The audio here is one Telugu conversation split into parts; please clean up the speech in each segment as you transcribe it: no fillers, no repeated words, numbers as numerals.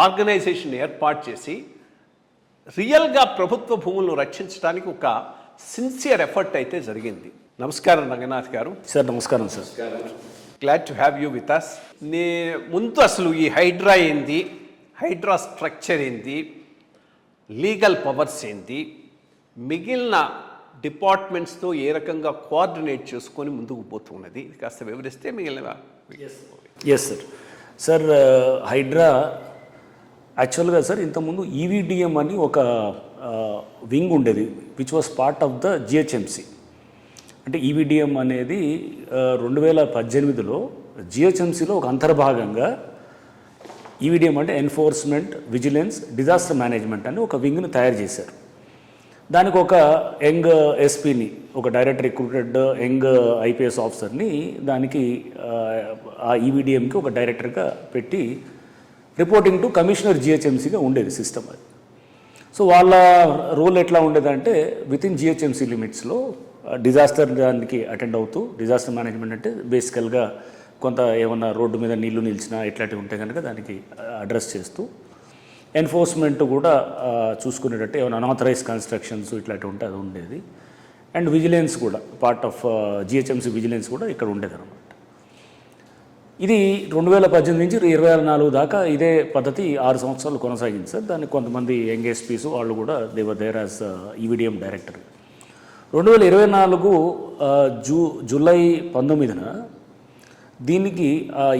ఆర్గనైజేషన్ ఏర్పాటు చేసి రియల్గా ప్రభుత్వ భూములను రక్షించడానికి ఒక సిన్సియర్ ఎఫర్ట్ అయితే జరిగింది. నమస్కారం రంగనాథ్ గారు. సార్ నమస్కారం sir. Glad to have you with us. ముందు అసలు ఈ హైడ్రా ఏంది, హైడ్రా స్ట్రక్చర్ ఏంది, లీగల్ పవర్స్ ఏంది, మిగిలిన డిపార్ట్మెంట్స్తో ఏ రకంగా కోఆర్డినేట్ చేసుకొని ముందుకు పోతున్నది కాస్త వివరిస్తే మిగిలిన. Yes sir. సార్ హైడ్రా యాక్చువల్గా సార్ ఇంతకుముందు ఈవీడిఎం అని ఒక వింగ్ ఉండేది which was part of the GHMC. అంటే ఈవీడిఎం అనేది 2018లో జిహెచ్ఎంసిలో ఒక అంతర్భాగంగా ఈవీడిఎం అంటే ఎన్ఫోర్స్మెంట్ విజిలెన్స్ డిజాస్టర్ మేనేజ్మెంట్ అని ఒక వింగ్ను తయారు చేశారు. దానికి ఒక యంగ్ ఎస్పీని, ఒక డైరెక్ట్ రిక్రూటెడ్ యంగ్ ఐపీఎస్ ఆఫీసర్ని దానికి ఆ ఈవీడిఎంకి ఒక డైరెక్టర్గా పెట్టి రిపోర్టింగ్ టు కమిషనర్ జిహెచ్ఎంసీగా ఉండేది సిస్టమ్ అది. సో వాళ్ళ రోల్ ఎట్లా ఉండేదంటే విత్ ఇన్ జిహెచ్ఎంసీ లిమిట్స్లో డిజాస్టర్ దానికి అటెండ్ అవుతూ, డిజాస్టర్ మేనేజ్మెంట్ అంటే బేసికల్గా కొంత ఏమన్నా రోడ్డు మీద నీళ్లు నిలిచినా ఇట్లాంటివి ఉంటే కనుక దానికి అడ్రస్ చేస్తూ, ఎన్ఫోర్స్మెంట్ కూడా చూసుకునేటట్టు ఏమైనా అనాథరైజ్ కన్స్ట్రక్షన్స్ ఇట్లాంటివి ఉంటే అది ఉండేది. అండ్ విజిలెన్స్ కూడా పార్ట్ ఆఫ్ జిహెచ్ఎంసీ విజిలెన్స్ కూడా ఇక్కడ ఉండేది అనమాట. ఇది 2018 నుంచి 2024 దాకా ఇదే పద్ధతి 6 సంవత్సరాలు కొనసాగింది సార్. దానికి కొంతమంది యంగ్ ఎస్పీస్ వాళ్ళు కూడా they were there as EVDM director. 2024 July 19న దీనికి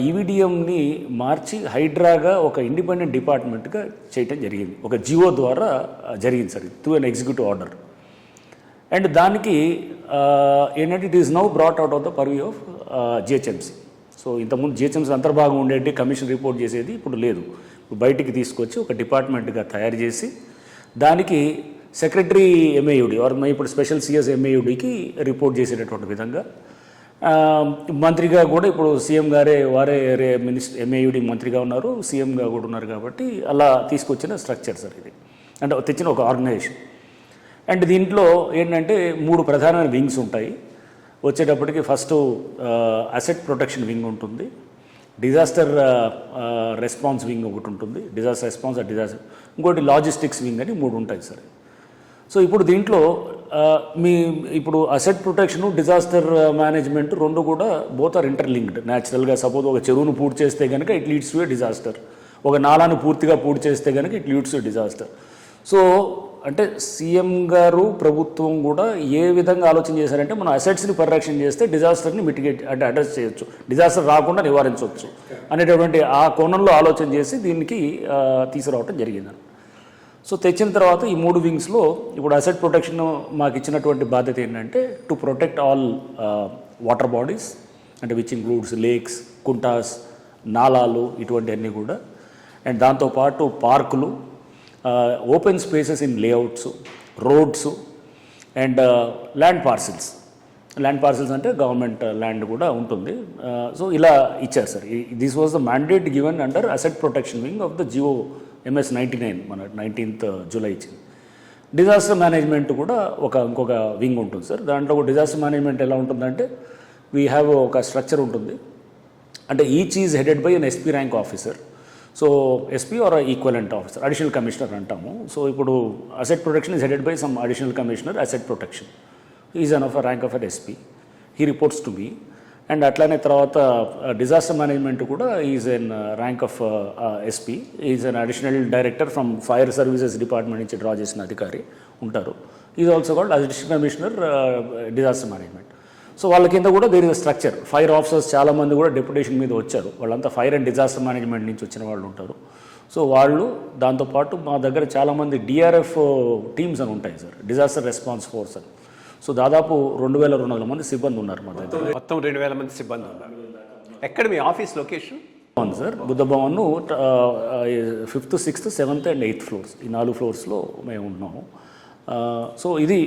ఈవీడిఎంని మార్చి హైడ్రాగా ఒక ఇండిపెండెంట్ డిపార్ట్మెంట్గా చేయటం జరిగింది. ఒక జియో ద్వారా జరిగింది sir, through an executive order. And దానికి ఏంటంటే it is now brought out of the purview of GHMC. So ఇంతకుముందు జిహెచ్ఎంసీ అంతర్భాగం ఉండేది, కమిషన్ రిపోర్ట్ చేసేది, ఇప్పుడు లేదు. ఇప్పుడు బయటికి తీసుకొచ్చి ఒక డిపార్ట్మెంట్గా తయారు చేసి దానికి సెక్రటరీ ఎంఏయుడి ఆర్ ఇప్పుడు స్పెషల్ సిఎస్ ఎంఏయుడికి రిపోర్ట్ చేసేటటువంటి విధంగా, మంత్రిగా కూడా ఇప్పుడు సీఎం గారే వారే మినిస్టర్ ఎంఏయుడి మంత్రిగా ఉన్నారు, సీఎంగా కూడా ఉన్నారు. కాబట్టి అలా తీసుకొచ్చిన స్ట్రక్చర్ సార్ ఇది, అంటే తెచ్చిన ఒక ఆర్గనైజేషన్. అండ్ దీంట్లో ఏంటంటే 3 ప్రధానమైన వింగ్స్ ఉంటాయి. వచ్చేటప్పటికి ఫస్ట్ అసెట్ ప్రొటెక్షన్ వింగ్ ఉంటుంది, డిజాస్టర్ రెస్పాన్స్ వింగ్ ఒకటి ఉంటుంది, డిజాస్టర్ రెస్పాన్స్ డిజాస్టర్, ఇంకోటి లాజిస్టిక్స్ వింగ్ అని 3 ఉంటాయి సార్. సో ఇప్పుడు దీంట్లో ఇప్పుడు అసెట్ ప్రొటెక్షన్, డిజాస్టర్ మేనేజ్మెంట్ 2 కూడా బోత్ ఆర్ ఇంటర్లింక్డ్. న్యాచురల్గా సపోజ్ ఒక చెరువును పూర్తి చేస్తే కనుక it leads to a disaster, ఒక నాలాను పూర్తిగా పూర్తి చేస్తే కనుక it leads to disaster. So అంటే సీఎం గారు ప్రభుత్వం కూడా ఏ విధంగా ఆలోచన చేశారంటే మనం అసెట్స్ని పరిరక్షణ చేస్తే డిజాస్టర్ని మిటిగేట్ అంటే అడ్రస్ చేయొచ్చు, డిజాస్టర్ రాకుండా నివారించవచ్చు అనేటటువంటి ఆ కోణంలో ఆలోచన చేసి దీనికి తీసుకురావటం జరిగింది. సో తెచ్చిన తర్వాత ఈ 3 వింగ్స్లో ఇప్పుడు అసెట్ ప్రొటెక్షన్ మాకు ఇచ్చినటువంటి బాధ్యత ఏంటంటే to protect all water bodies, అంటే విచ్ ఇంక్లూడ్స్ లేక్స్, కుంటాస్, నాలాలు ఇటువంటివన్నీ కూడా. అండ్ దాంతోపాటు పార్కులు, open spaces in layouts, roads and land parcels. Land parcels అంటే గవర్నమెంట్ ల్యాండ్ కూడా ఉంటుంది. సో ఇలా ఇచ్చారు sir. This was the mandate given under asset protection wing of the జియో MS 99 మన 19th జూలై ఇచ్చింది. డిజాస్టర్ మేనేజ్మెంట్ కూడా ఇంకొక వింగ్ ఉంటుంది సార్. దాంట్లో డిజాస్టర్ మేనేజ్మెంట్ ఎలా ఉంటుందంటే వీ హ్యావ్ ఒక స్ట్రక్చర్ ఉంటుంది. అంటే each is headed by an SP rank officer. So SP or equivalent officer, additional commissioner అంటాము. సో ఇప్పుడు asset protection is headed by some additional commissioner asset protection. Is an of rank of an SP, he reports to me. And అట్లానే తర్వాత డిజాస్టర్ మేనేజ్మెంట్ కూడా is an rank of SP, is an additional director from fire services department నుంచి డ్రా చేసిన అధికారి ఉంటారు. Is also called additional commissioner disaster management. So వాళ్ళ కింద కూడా there is structure. Fire officers చాలామంది కూడా డెప్యుటేషన్ మీద వచ్చారు, వాళ్ళంతా ఫైర్ అండ్ డిజాస్టర్ మేనేజ్మెంట్ నుంచి వచ్చిన వాళ్ళు ఉంటారు. సో వాళ్ళు దాంతోపాటు మా దగ్గర చాలామంది డిఆర్ఎఫ్ టీమ్స్ అని ఉంటాయి సార్, డిజాస్టర్ రెస్పాన్స్ ఫోర్స్ అని. సో దాదాపు 2200 మంది సిబ్బంది ఉన్నారు మా దగ్గర. మొత్తం 2000 మంది సిబ్బంది ఉన్నారు. ఎక్కడ మీ ఆఫీస్ లొకేషన్? అవును sir, Buddha Bhavan 5th, 6th, 7th and 8th floors, ఈ 4 ఫ్లోర్స్లో మేము ఉన్నాము. సో ఇది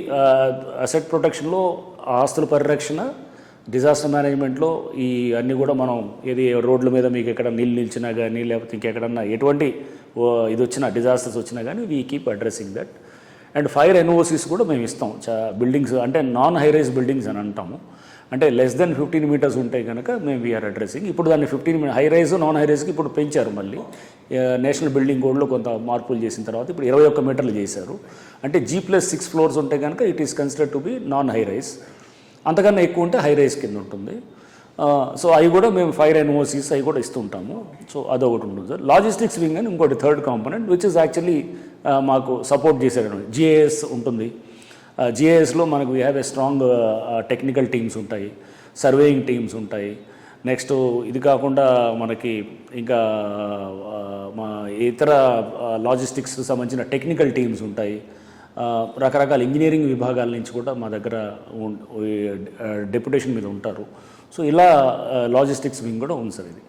అసెట్ ప్రొటెక్షన్లో ఆస్తుల పరిరక్షణ, డిజాస్టర్ మేనేజ్మెంట్లో ఈ అన్నీ కూడా మనం ఏది రోడ్ల మీద మీకు ఎక్కడ నీళ్ళు నిలిచినా కానీ లేకపోతే ఇంకెక్కడన్నా ఎటువంటి ఇది వచ్చినా డిజాస్టర్స్ వచ్చినా కానీ we keep addressing that. And fire NOCs కూడా మేము ఇస్తాం. బిల్డింగ్స్ అంటే నాన్ హైరైజ్ బిల్డింగ్స్ అని అంటాము. అంటే లెస్ దెన్ 15 మీటర్స్ ఉంటే కనుక మేము వీఆర్ అడ్రసింగ్. ఇప్పుడు దాన్ని 15 హై రైజ్ నాన్ హై రైజ్కి ఇప్పుడు పెంచారు మళ్ళీ. నేషనల్ బిల్డింగ్ కోడ్లో కొంత మార్పులు చేసిన తర్వాత ఇప్పుడు 21 మీటర్లు చేశారు. అంటే G+6 ఫ్లోర్స్ ఉంటే కనుక it is considered to be non high rise. అంతకన్నా ఎక్కువ ఉంటే హై రైజ్ కింద ఉంటుంది. సో అవి కూడా మేము ఫైర్ ఎన్ఓసీస్ అవి కూడా ఇస్తూ ఉంటాము. సో అదొకటి ఉంటుంది సార్. లాజిస్టిక్స్ వింగ్ అని ఇంకోటి third component which is actually మాకు సపోర్ట్ చేశారు. GIS ఉంటుంది. GISలో మనకు we have a strong technical teams ఉంటాయి, సర్వేయింగ్ టీమ్స్ ఉంటాయి. నెక్స్ట్ ఇది కాకుండా మనకి ఇంకా మా ఇతర లాజిస్టిక్స్ సంబంధించిన టెక్నికల్ టీమ్స్ ఉంటాయి. రకరకాల ఇంజనీరింగ్ విభాగాల నుంచి కూడా మా దగ్గర డెప్యుటేషన్ మీద ఉంటారు. సో ఇలా లాజిస్టిక్స్ వింగ్ కూడా ఉంది సార్ ఇది.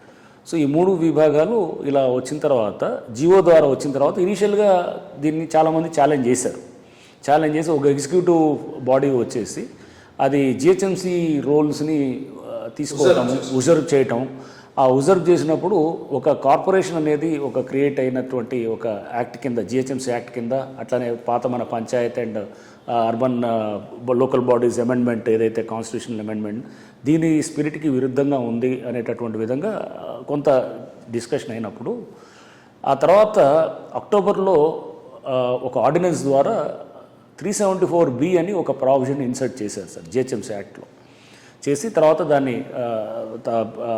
సో ఈ 3 విభాగాలు ఇలా వచ్చిన తర్వాత జియో ద్వారా వచ్చిన తర్వాత ఇనీషియల్గా దీన్ని చాలామంది ఛాలెంజ్ చేశారు. ఛాలెంజ్ చేసి ఒక ఎగ్జిక్యూటివ్ బాడీ వచ్చేసి అది జిహెచ్ఎంసీ రోల్స్ని తీసుకోవటం, ఉజర్వ్ చేయటం. ఆ ఉజర్వ్ చేసినప్పుడు ఒక కార్పొరేషన్ అనేది ఒక క్రియేట్ అయినటువంటి ఒక యాక్ట్ కింద, జిహెచ్ఎంసీ యాక్ట్ కింద, అట్లానే పాత మన Panchayat and urban local bodies amendment ఏదైతే కాన్స్టిట్యూషనల్ అమెండ్మెంట్ దీని స్పిరిట్కి విరుద్ధంగా ఉంది అనేటటువంటి విధంగా కొంత డిస్కషన్ అయినప్పుడు ఆ తర్వాత అక్టోబర్లో ఒక ఆర్డినెన్స్ ద్వారా 374B అని ఒక ప్రావిజన్ ఇన్సర్ట్ చేశారు సార్ జిహెచ్ఎంసీ యాక్ట్లో. చేసి తర్వాత దాన్ని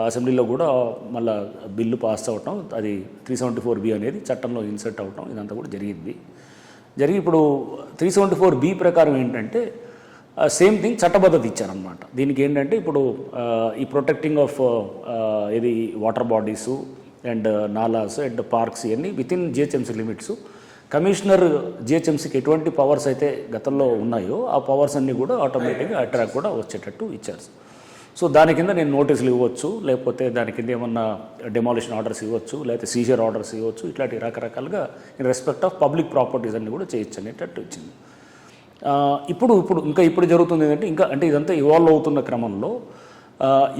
అసెంబ్లీలో కూడా మళ్ళీ బిల్లు పాస్ అవ్వటం, అది 374B అనేది చట్టంలో ఇన్సర్ట్ అవ్వటం ఇదంతా కూడా జరిగింది. జరిగి ఇప్పుడు 374B ప్రకారం ఏంటంటే సేమ్ థింగ్ చట్టబద్ధత ఇచ్చారనమాట. దీనికి ఏంటంటే ఇప్పుడు ఈ ప్రొటెక్టింగ్ ఆఫ్ ఇది వాటర్ బాడీసు అండ్ నాలాస్ అండ్ పార్క్స్ ఇవన్నీ with in GHMC limits. Commissioner జిహెచ్ఎంసీకి ఎటువంటి పవర్స్ అయితే గతంలో ఉన్నాయో ఆ పవర్స్ అన్నీ కూడా ఆటోమేటిక్గా అట్రాక్ట్ కూడా వచ్చేటట్టు ఇచ్చారు. సో దాని కింద నేను నోటీసులు ఇవ్వచ్చు, లేకపోతే దాని కింద ఏమన్నా డెమాలిషన్ ఆర్డర్స్ ఇవ్వచ్చు, లేకపోతే సీజర్ ఆర్డర్స్ ఇవ్వచ్చు. ఇట్లాంటి రకరకాలుగా in respect of public properties అన్నీ కూడా చేయొచ్చు అనేటట్టు వచ్చింది. ఇప్పుడు జరుగుతుంది ఏంటంటే ఇంకా అంటే ఇదంతా ఇవాల్వ్ అవుతున్న క్రమంలో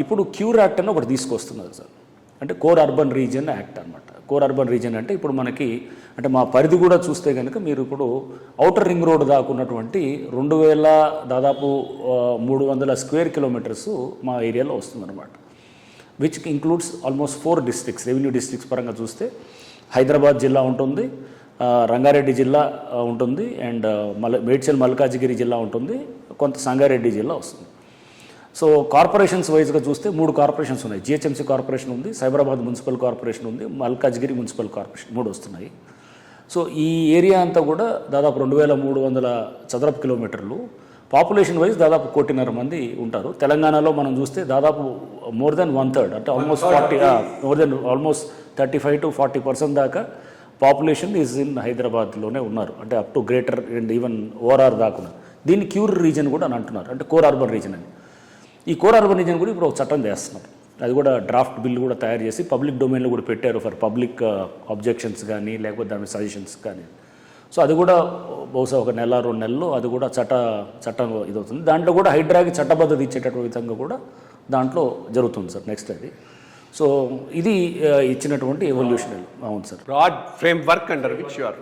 ఇప్పుడు క్యూర్ యాక్ట్ అని ఒకటి తీసుకొస్తున్నారు సార్. అంటే కోర్ అర్బన్ రీజియన్ యాక్ట్ అనమాట. కోర్ అర్బన్ రీజియన్ అంటే ఇప్పుడు మనకి అంటే మా పరిధి కూడా చూస్తే కనుక మీరు ఇప్పుడు ఔటర్ రింగ్ రోడ్ దాకున్నటువంటి 2000 దాదాపు 300 స్క్వేర్ కిలోమీటర్స్ మా ఏరియాలో వస్తుందన్నమాట. Which includes almost 4 districts. Revenue districts పరంగా చూస్తే హైదరాబాద్ జిల్లా ఉంటుంది, రంగారెడ్డి జిల్లా ఉంటుంది, అండ్ మేడ్చల్ మల్కాజిగిరి జిల్లా ఉంటుంది, కొంత సంగారెడ్డి జిల్లా వస్తుంది. సో కార్పొరేషన్స్ వైజ్గా చూస్తే 3 కార్పొరేషన్స్ ఉన్నాయి. జిహెచ్ఎంసీ కార్పొరేషన్ ఉంది, సైబరాబాద్ మున్సిపల్ కార్పొరేషన్ ఉంది, మల్కాజ్గిరి మున్సిపల్ కార్పొరేషన్ 3 వస్తున్నాయి. సో ఈ ఏరియా అంతా కూడా దాదాపు 2300 చదరపు కిలోమీటర్లు. పాపులేషన్ వైజ్ దాదాపు 1.5 కోటి మంది ఉంటారు. తెలంగాణలో మనం చూస్తే దాదాపు మోర్ దెన్ 1/3 అంటే ఆల్మోస్ట్ 35 to 40% దాకా పాపులేషన్ ఈజ్ ఇన్ హైదరాబాద్లోనే ఉన్నారు. అంటే up to greater and even ORR దాకా. దీన్ని క్యూర్ రీజన్ కూడా అని అంటున్నారు, అంటే కోర్ అర్బన్ రీజన్ అని. ఈ కోర్ అర్బన్ రీజన్ కూడా ఇప్పుడు ఒక చట్టం చేస్తున్నారు. అది కూడా డ్రాఫ్ట్ బిల్ కూడా తయారు చేసి పబ్లిక్ డొమైన్లో కూడా పెట్టారు ఫర్ పబ్లిక్ అబ్జెక్షన్స్ కానీ లేకపోతే దాని సజెషన్స్ కానీ. సో అది కూడా బహుశా ఒక 1-2 నెలల్లో అది కూడా చట్టం ఇదవుతుంది. దాంట్లో కూడా హైడ్రాకి చట్టబద్ధత ఇచ్చేటటువంటి విధంగా కూడా దాంట్లో జరుగుతుంది సార్ నెక్స్ట్ అది. సో ఇది ఇచ్చినటువంటి ఎవల్యూషన్. అవును sir. Broad framework under which you are